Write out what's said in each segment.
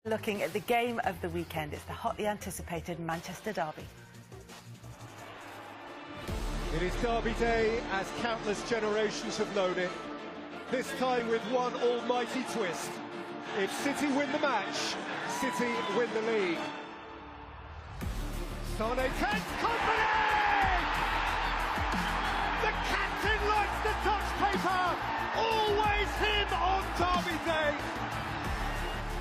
Looking at the game of the weekend, it's the hotly anticipated Manchester derby. It is Derby Day, as countless generations have known it. This time with one almighty twist. If City win the match, City win the league. Sané takes Kompany! The captain likes to touch paper. Always him on Derby Day.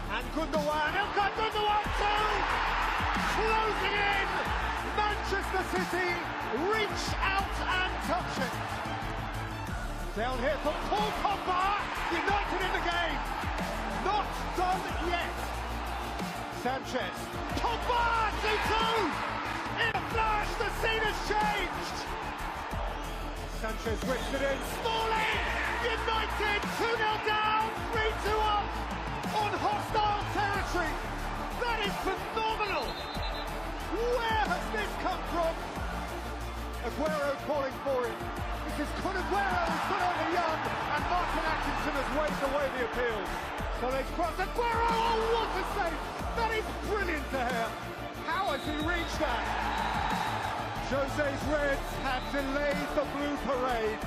And Gundogan, Ilkay Gundogan too! Closing in! Manchester City reach out and touch it. Down here from Paul Pogba, United in the game. Not done yet. Sanchez, Pogba, 2-2! In a flash, the scene has changed. Sanchez whips it in, Smalling! United 2-0 down, 3-2 up on hostile territory. That is phenomenal. Where has this come from? Aguero calling for it. This is Kun Aguero who's put over Young, and Martin Atkinson has waved away the appeals. Sané's cross, Aguero, oh what a save! That is brilliant to hear. How has he reached that? Jose's Reds have delayed the blue parade.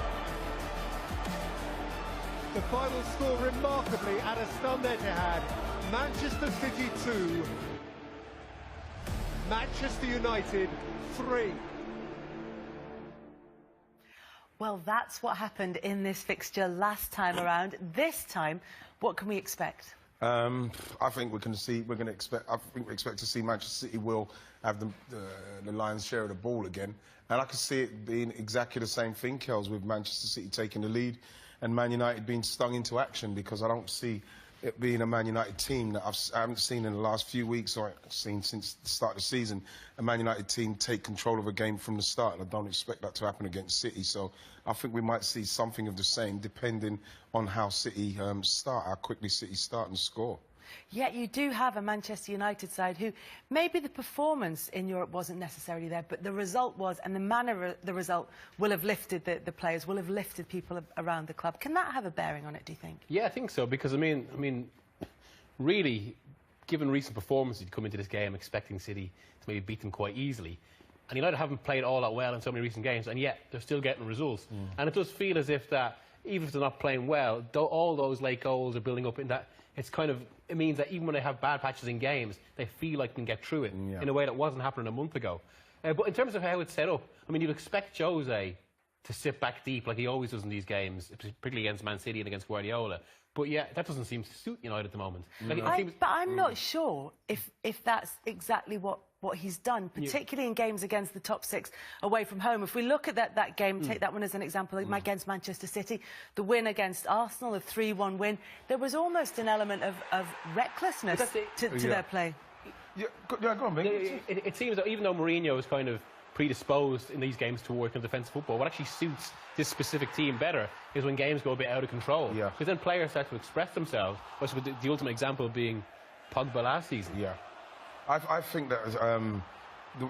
The final score remarkably at a stun Etihad. Manchester City 2, Manchester United 3. Well, that's what happened in this fixture last time around. This time, what can we expect? I think we expect to see Manchester City will have the lion's share of the ball again, and I can see it being exactly the same thing, Kels, with Manchester City taking the lead and Man United being stung into action, because I don't see it being a Man United team that I haven't seen in the last few weeks, or I've seen since the start of the season, a Man United team take control of a game from the start, and I don't expect that to happen against City. So I think we might see something of the same, depending on how City start, how quickly City start and score. Yet you do have a Manchester United side who maybe the performance in Europe wasn't necessarily there, but the result was, and the manner the result will have lifted the players, will have lifted people around the club. Can that have a bearing on it, do you think? Yeah, I think so, because I mean, really, given recent performances, you'd come into this game expecting City to maybe beat them quite easily. And United haven't played all that well in so many recent games, and yet they're still getting results. And it does feel as if that, even if they're not playing well, all those late goals are building up in that. It means that even when they have bad patches in games, they feel like they can get through it in a way that wasn't happening a month ago. But in terms of how it's set up, I mean, you'd expect Jose to sit back deep like he always does in these games, particularly against Man City and against Guardiola. But yeah, that doesn't seem to suit United at the moment. Like, but I'm not sure if that's exactly what he's done, particularly in games against the top six away from home. If we look at that game, take that one as an example, against Manchester City, the win against Arsenal, the 3-1 win, there was almost an element of recklessness to their play. Yeah, go on, mate. It seems that even though Mourinho is kind of predisposed in these games to work on defensive football, what actually suits this specific team better is when games go a bit out of control. Yeah. Because then players start to express themselves, with the ultimate example being Pogba last season. Yeah. I think that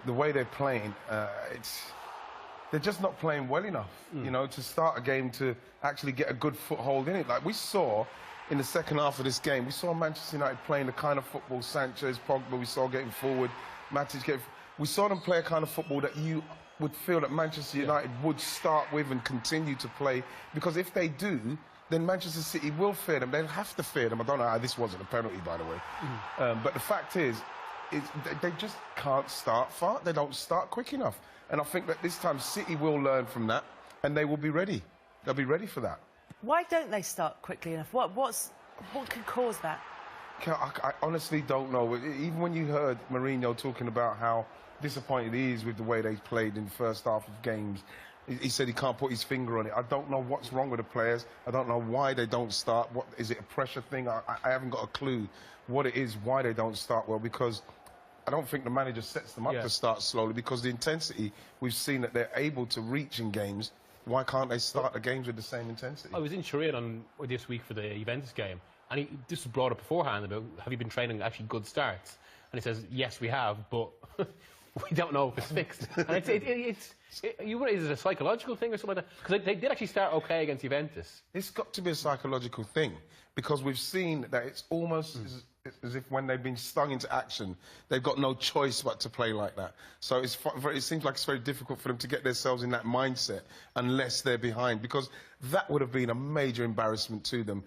the way they're playing, they're just not playing well enough, you know, to start a game, to actually get a good foothold in it. Like we saw in the second half of this game, we saw Manchester United playing the kind of football Sanchez, Pogba, we saw getting forward, Matic we saw them play a kind of football that you would feel that Manchester United would start with and continue to play, because if they do, then Manchester City will fear them. They'll have to fear them. I don't know how this wasn't a penalty, by the way. But the fact is they just can't start far. They don't start quick enough. And I think that this time City will learn from that, and they will be ready. They'll be ready for that. Why don't they start quickly enough? What could cause that? I honestly don't know. Even when you heard Mourinho talking about how disappointed he is with the way they played in the first half of games, he said he can't put his finger on it. I don't know what's wrong with the players. I don't know why they don't start. What is it, a pressure thing? I haven't got a clue what it is, why they don't start well, because I don't think the manager sets them up to start slowly, because the intensity, we've seen that they're able to reach in games. Why can't they start the games with the same intensity? I was in Turin this week for the Juventus game, and this was brought up beforehand about, have you been training actually good starts? And he says, yes, we have, but we don't know if it's fixed. And is it a psychological thing or something like that? Because they did actually start okay against Juventus. It's got to be a psychological thing, because we've seen that it's almost as if when they've been stung into action, they've got no choice but to play like that. So it seems like it's very difficult for them to get themselves in that mindset unless they're behind, because that would have been a major embarrassment to them.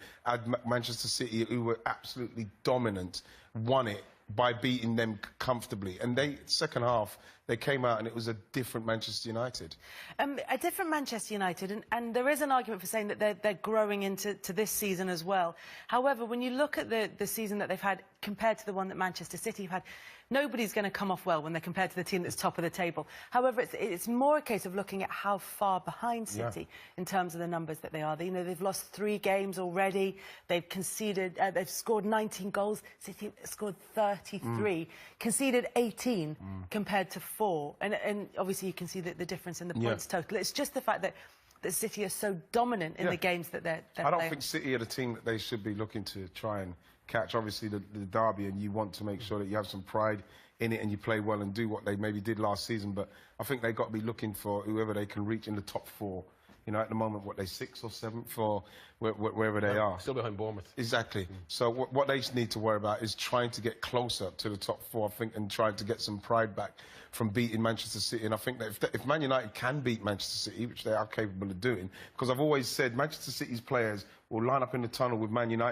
Manchester City, who were absolutely dominant, won it by beating them comfortably. And second half, they came out and it was a different Manchester United. A different Manchester United, and there is an argument for saying that they're growing into this season as well. However, when you look at the season that they've had compared to the one that Manchester City have had, nobody's going to come off well when they're compared to the team that's top of the table. However, it's more a case of looking at how far behind City in terms of the numbers that they are. You know, they've lost 3 games already. They've conceded, they've scored 19 goals. City scored 33, conceded 18 compared to 4. And obviously you can see the difference in the points total. It's just the fact that City are so dominant in the games that they're I don't think City are the team that they should be looking to try and catch. Obviously the derby, and you want to make sure that you have some pride in it and you play well and do what they maybe did last season. But I think they've got to be looking for whoever they can reach in the top 4. You know, at the moment, what, they're 6th or 7th or wherever they are. Still behind Bournemouth. Exactly. So what they need to worry about is trying to get closer to the top 4, I think, and trying to get some pride back from beating Manchester City. And I think that if Man United can beat Manchester City, which they are capable of doing, because I've always said Manchester City's players will line up in the tunnel with Man United